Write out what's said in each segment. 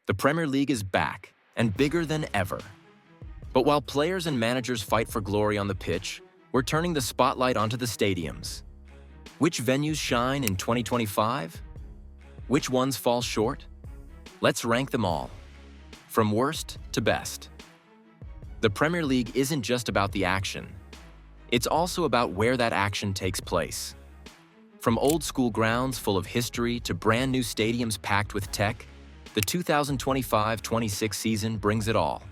The Premier League is back, and bigger than ever. But while players and managers fight for glory on the pitch, we're turning the spotlight onto the stadiums. Which venues shine in 2025? Which ones fall short? Let's rank them all, from worst to best. The Premier League isn't just about the action. It's also about where that action takes place. From old-school grounds full of history to brand-new stadiums packed with tech, the 2025-26 season brings it all.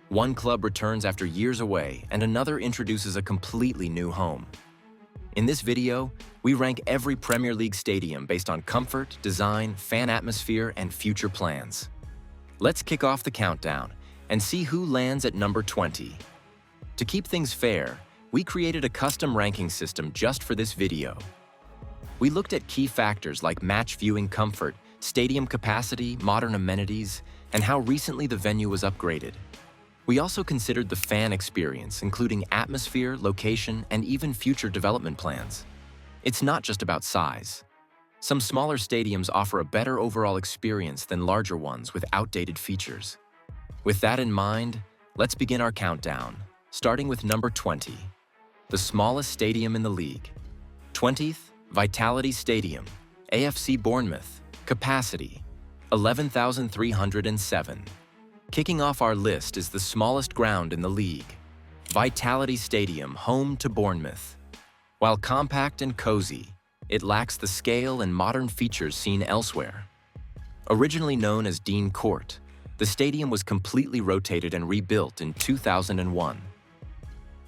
One club returns after years away, and another introduces a completely new home. In this video, we rank every Premier League stadium based on comfort, design, fan atmosphere, and future plans. Let's kick off the countdown and see who lands at number 20. To keep things fair, we created a custom ranking system just for this video. We looked at key factors like match viewing comfort, stadium capacity, modern amenities, and how recently the venue was upgraded. We also considered the fan experience, including atmosphere, location, and even future development plans. It's not just about size. Some smaller stadiums offer a better overall experience than larger ones with outdated features. With that in mind, let's begin our countdown, starting with number 20, the smallest stadium in the league. 20th, Vitality Stadium, AFC Bournemouth, capacity 11,307. Kicking off our list is the smallest ground in the league, Vitality Stadium, home to Bournemouth. While compact and cozy, it lacks the scale and modern features seen elsewhere. Originally known as Dean Court, the stadium was completely rotated and rebuilt in 2001.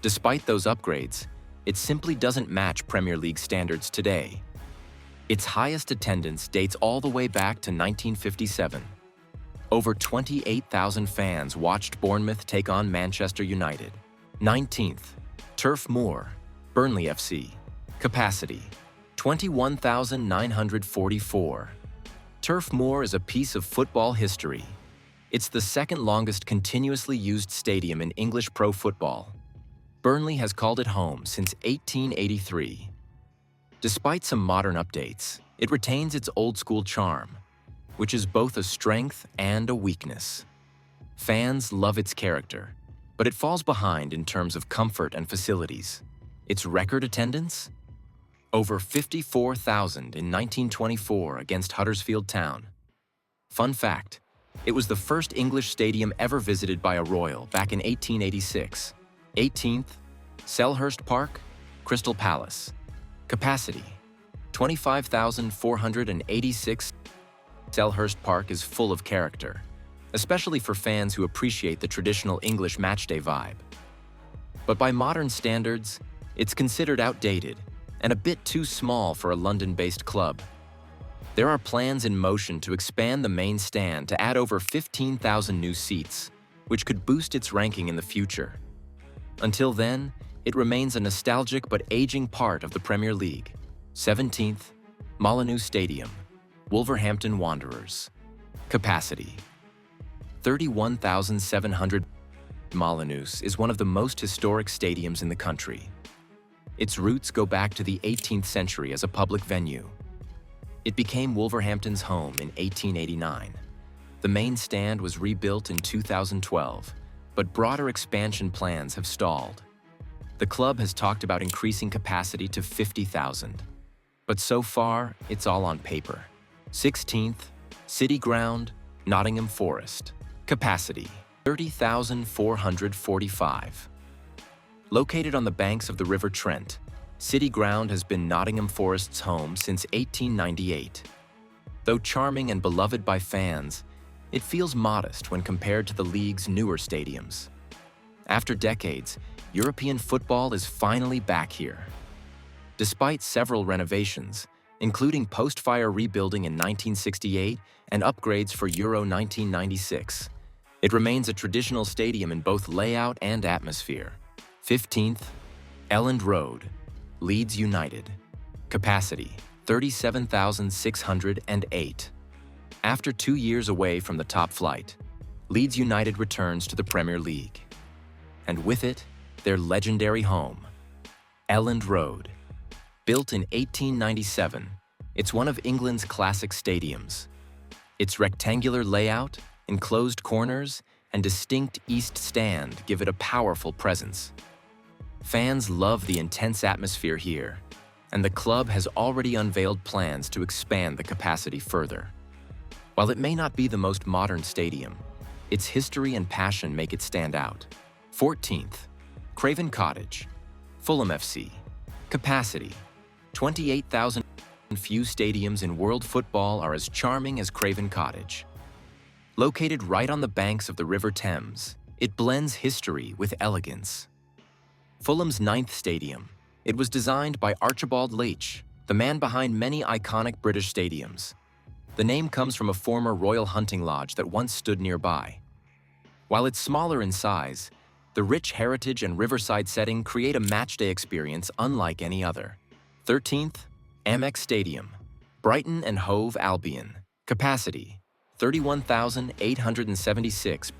Despite those upgrades, it simply doesn't match Premier League standards today. Its highest attendance dates all the way back to 1957. Over 28,000 fans watched Bournemouth take on Manchester United. 19th, Turf Moor, Burnley FC, capacity 21,944. Turf Moor is a piece of football history. It's the second longest continuously used stadium in English pro football. Burnley has called it home since 1883. Despite some modern updates, it retains its old-school charm, which is both a strength and a weakness. Fans love its character, but it falls behind in terms of comfort and facilities. Its record attendance? Over 54,000 in 1924 against Huddersfield Town. Fun fact, it was the first English stadium ever visited by a royal back in 1886. 18th, Selhurst Park, Crystal Palace. Capacity, 25,486. Selhurst Park is full of character, especially for fans who appreciate the traditional English matchday vibe. But by modern standards, it's considered outdated and a bit too small for a London-based club. There are plans in motion to expand the main stand to add over 15,000 new seats, which could boost its ranking in the future. Until then, it remains a nostalgic but aging part of the Premier League. 17th, Molineux Stadium, Wolverhampton Wanderers. Capacity, 31,700. Molineux is one of the most historic stadiums in the country. Its roots go back to the 18th century as a public venue. It became Wolverhampton's home in 1889. The main stand was rebuilt in 2012, but broader expansion plans have stalled. The club has talked about increasing capacity to 50,000, but so far, it's all on paper. 16th, City Ground, Nottingham Forest. Capacity, 30,445. Located on the banks of the River Trent, City Ground has been Nottingham Forest's home since 1898. Though charming and beloved by fans, it feels modest when compared to the league's newer stadiums. After decades, European football is finally back here. Despite several renovations, including post-fire rebuilding in 1968 and upgrades for Euro 1996, it remains a traditional stadium in both layout and atmosphere. 15th, Elland Road, Leeds United. Capacity, 37,608. After 2 years away from the top flight, Leeds United returns to the Premier League. And with it, their legendary home, Elland Road. Built in 1897, it's one of England's classic stadiums. Its rectangular layout, enclosed corners, and distinct east stand give it a powerful presence. Fans love the intense atmosphere here, and the club has already unveiled plans to expand the capacity further. While it may not be the most modern stadium, its history and passion make it stand out. 14th, Craven Cottage, Fulham FC. Capacity, 28,000. Few stadiums in world football are as charming as Craven Cottage. Located right on the banks of the River Thames, it blends history with elegance. Fulham's ninth stadium, it was designed by Archibald Leitch, the man behind many iconic British stadiums. The name comes from a former royal hunting lodge that once stood nearby. While it's smaller in size, the rich heritage and riverside setting create a matchday experience unlike any other. 13th, Amex Stadium, Brighton and Hove Albion. Capacity, 31,876.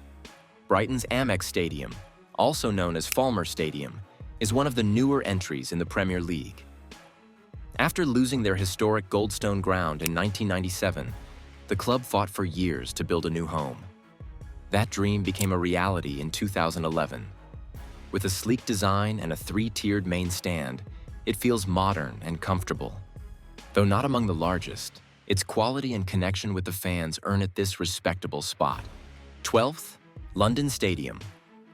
Brighton's Amex Stadium, also known as Falmer Stadium, is one of the newer entries in the Premier League. After losing their historic Goldstone ground in 1997, the club fought for years to build a new home. That dream became a reality in 2011. With a sleek design and a three-tiered main stand, it feels modern and comfortable. Though not among the largest, its quality and connection with the fans earn it this respectable spot. 12th, London Stadium,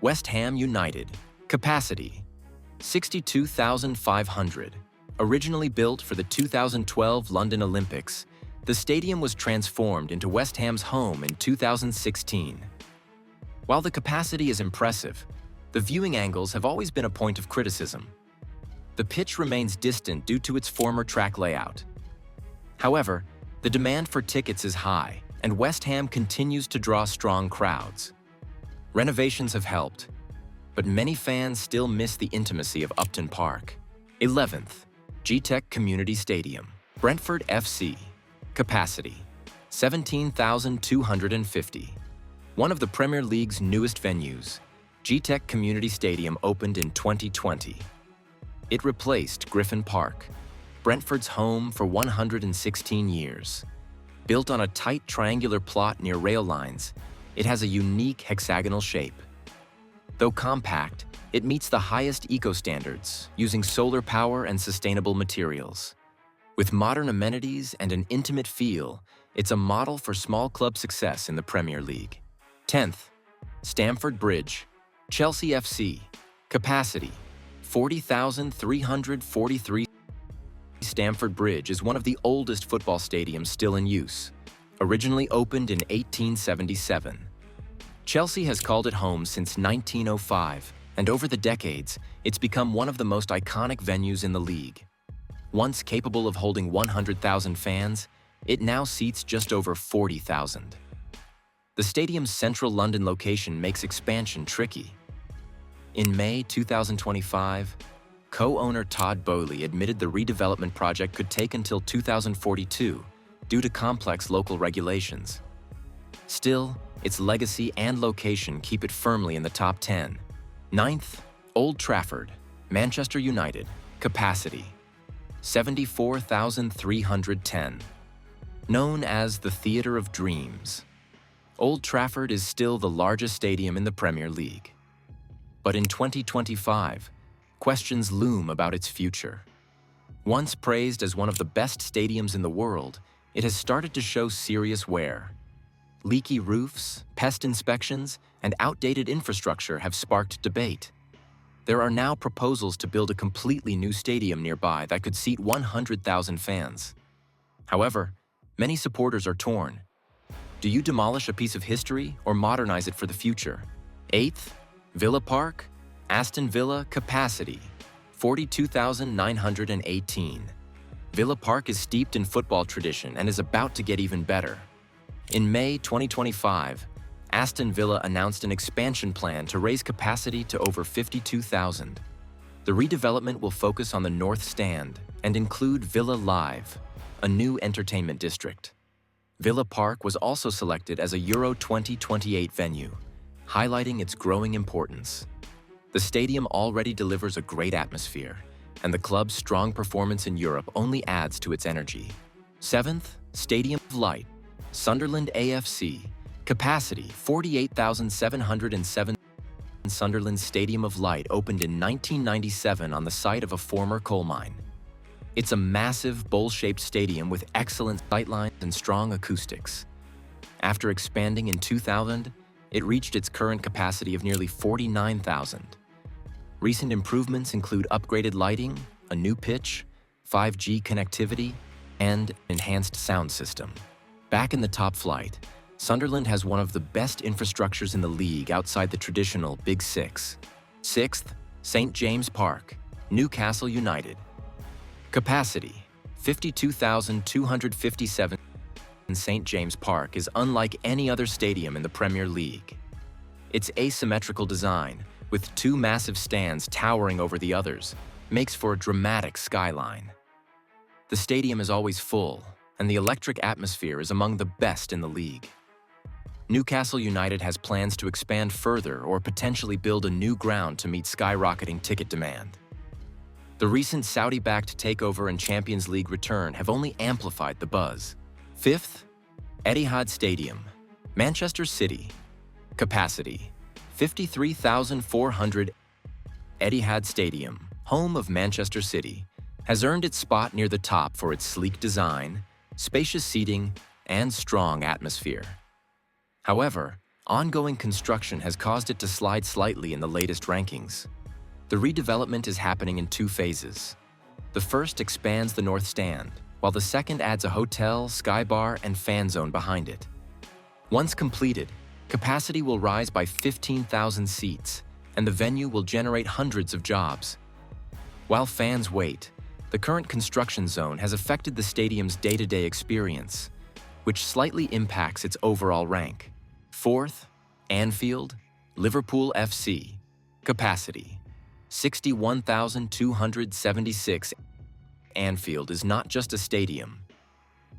West Ham United. Capacity, 62,500. Originally built for the 2012 London Olympics, the stadium was transformed into West Ham's home in 2016. While the capacity is impressive, the viewing angles have always been a point of criticism. The pitch remains distant due to its former track layout. However, the demand for tickets is high, and West Ham continues to draw strong crowds. Renovations have helped, but many fans still miss the intimacy of Upton Park. 11th, G-Tech Community Stadium, Brentford FC. Capacity, 17,250. One of the Premier League's newest venues, G-Tech Community Stadium opened in 2020. It replaced Griffin Park, Brentford's home for 116 years. Built on a tight triangular plot near rail lines, it has a unique hexagonal shape. Though compact, it meets the highest eco-standards, using solar power and sustainable materials. With modern amenities and an intimate feel, it's a model for small club success in the Premier League. 10th, Stamford Bridge, Chelsea FC. Capacity, 40,343. Stamford Bridge is one of the oldest football stadiums still in use. Originally opened in 1877. Chelsea has called it home since 1905, and over the decades, it's become one of the most iconic venues in the league. Once capable of holding 100,000 fans, it now seats just over 40,000. The stadium's central London location makes expansion tricky. In May 2025, co-owner Todd Bowley admitted the redevelopment project could take until 2042 due to complex local regulations. Still, its legacy and location keep it firmly in the top 10. 9th, Old Trafford, Manchester United. Capacity, 74,310. Known as the Theatre of Dreams, Old Trafford is still the largest stadium in the Premier League. But in 2025, questions loom about its future. Once praised as one of the best stadiums in the world, it has started to show serious wear. Leaky roofs, pest inspections, and outdated infrastructure have sparked debate. There are now proposals to build a completely new stadium nearby that could seat 100,000 fans. However, many supporters are torn. Do you demolish a piece of history or modernize it for the future? 8th, Villa Park, Aston Villa. Capacity, 42,918. Villa Park is steeped in football tradition and is about to get even better. In May 2025, Aston Villa announced an expansion plan to raise capacity to over 52,000. The redevelopment will focus on the North Stand and include Villa Live, a new entertainment district. Villa Park was also selected as a Euro 2028 venue, highlighting its growing importance. The stadium already delivers a great atmosphere, and the club's strong performance in Europe only adds to its energy. 7th, Stadium of Light, Sunderland AFC, capacity 48,707. Sunderland Stadium of Light opened in 1997 on the site of a former coal mine. It's a massive, bowl-shaped stadium with excellent sightlines and strong acoustics. After expanding in 2000, it reached its current capacity of nearly 49,000. Recent improvements include upgraded lighting, a new pitch, 5G connectivity, and enhanced sound system. Back in the top flight, Sunderland has one of the best infrastructures in the league outside the traditional Big Six. Sixth, St. James Park, Newcastle United. Capacity, 52,257. St. James Park is unlike any other stadium in the Premier League. Its asymmetrical design, with two massive stands towering over the others, makes for a dramatic skyline. The stadium is always full, and the electric atmosphere is among the best in the league. Newcastle United has plans to expand further or potentially build a new ground to meet skyrocketing ticket demand. The recent Saudi-backed takeover and Champions League return have only amplified the buzz. Fifth, Etihad Stadium, Manchester City. Capacity, 53,400. Etihad Stadium, home of Manchester City, has earned its spot near the top for its sleek design, spacious seating, and strong atmosphere. However, ongoing construction has caused it to slide slightly in the latest rankings. The redevelopment is happening in two phases. The first expands the north stand, while the second adds a hotel, sky bar, and fan zone behind it. Once completed, capacity will rise by 15,000 seats, and the venue will generate hundreds of jobs. While fans wait, the current construction zone has affected the stadium's day-to-day experience, which slightly impacts its overall rank. Fourth, Anfield, Liverpool FC. Capacity, 61,276. Anfield is not just a stadium.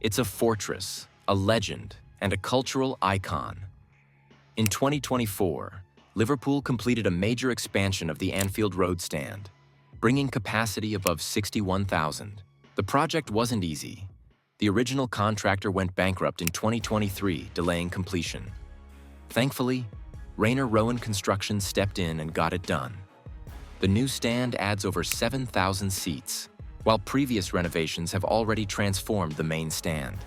It's a fortress, a legend, and a cultural icon. In 2024, Liverpool completed a major expansion of the Anfield Road stand, bringing capacity above 61,000. The project wasn't easy. The original contractor went bankrupt in 2023, delaying completion. Thankfully, Rayner Rowan Construction stepped in and got it done. The new stand adds over 7,000 seats, while previous renovations have already transformed the main stand.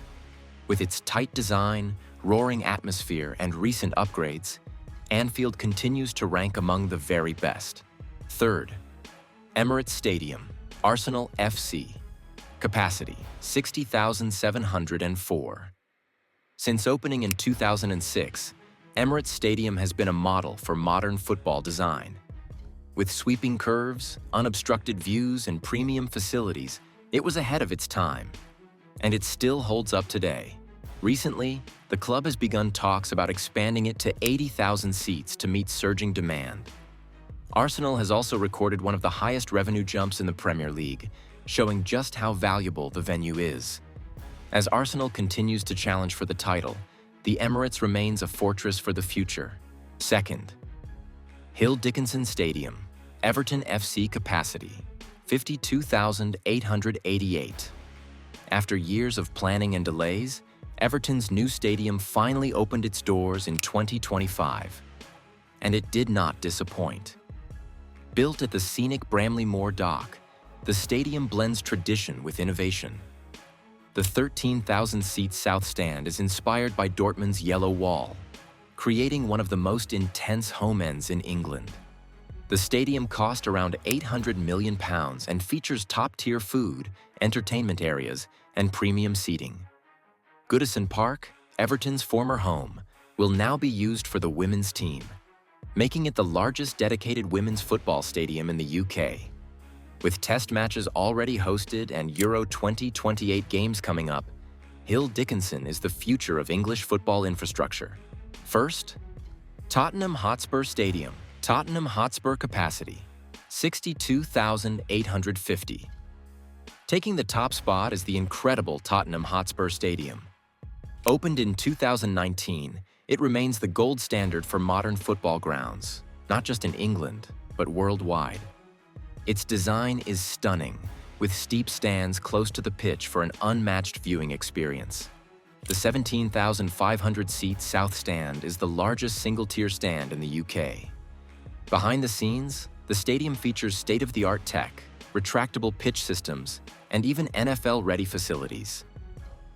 With its tight design, roaring atmosphere, and recent upgrades, Anfield continues to rank among the very best. Third, Emirates Stadium, Arsenal FC. Capacity, 60,704. Since opening in 2006, Emirates Stadium has been a model for modern football design. With sweeping curves, unobstructed views, and premium facilities, it was ahead of its time. And it still holds up today. Recently, the club has begun talks about expanding it to 80,000 seats to meet surging demand. Arsenal has also recorded one of the highest revenue jumps in the Premier League, showing just how valuable the venue is. As Arsenal continues to challenge for the title, the Emirates remains a fortress for the future. Second, Hill Dickinson Stadium, Everton FC. Capacity, 52,888. After years of planning and delays, Everton's new stadium finally opened its doors in 2025. And it did not disappoint. Built at the scenic Bramley Moor Dock, the stadium blends tradition with innovation. The 13,000-seat South Stand is inspired by Dortmund's Yellow Wall, creating one of the most intense home ends in England. The stadium cost around £800 million and features top-tier food, entertainment areas, and premium seating. Goodison Park, Everton's former home, will now be used for the women's team, making it the largest dedicated women's football stadium in the UK. With test matches already hosted and Euro 2028 games coming up, Hill Dickinson is the future of English football infrastructure. First, Tottenham Hotspur Stadium, Tottenham Hotspur. Capacity, 62,850. Taking the top spot is the incredible Tottenham Hotspur Stadium. Opened in 2019, it remains the gold standard for modern football grounds, not just in England, but worldwide. Its design is stunning, with steep stands close to the pitch for an unmatched viewing experience. The 17,500-seat South Stand is the largest single-tier stand in the UK. Behind the scenes, the stadium features state-of-the-art tech, retractable pitch systems, and even NFL-ready facilities.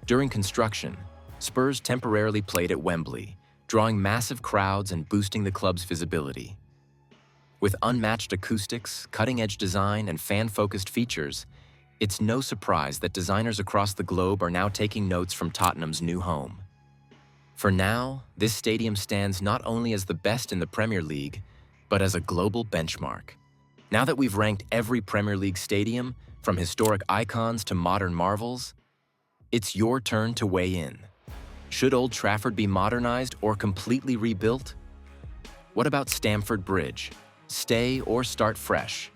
During construction, Spurs temporarily played at Wembley, drawing massive crowds and boosting the club's visibility. With unmatched acoustics, cutting-edge design, and fan-focused features, it's no surprise that designers across the globe are now taking notes from Tottenham's new home. For now, this stadium stands not only as the best in the Premier League, but as a global benchmark. Now that we've ranked every Premier League stadium, from historic icons to modern marvels, it's your turn to weigh in. Should Old Trafford be modernized or completely rebuilt? What about Stamford Bridge? Stay or start fresh?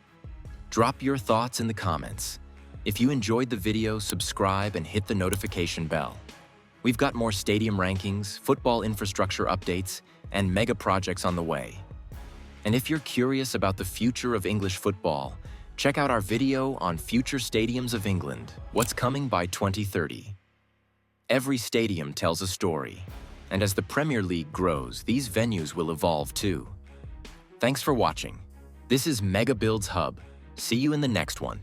Drop your thoughts in the comments. If you enjoyed the video, subscribe and hit the notification bell. We've got more stadium rankings, football infrastructure updates, and mega projects on the way. And if you're curious about the future of English football, check out our video on Future Stadiums of England, What's Coming by 2030. Every stadium tells a story, and as the Premier League grows, these venues will evolve too. Thanks for watching. This is Mega Builds Hub. See you in the next one.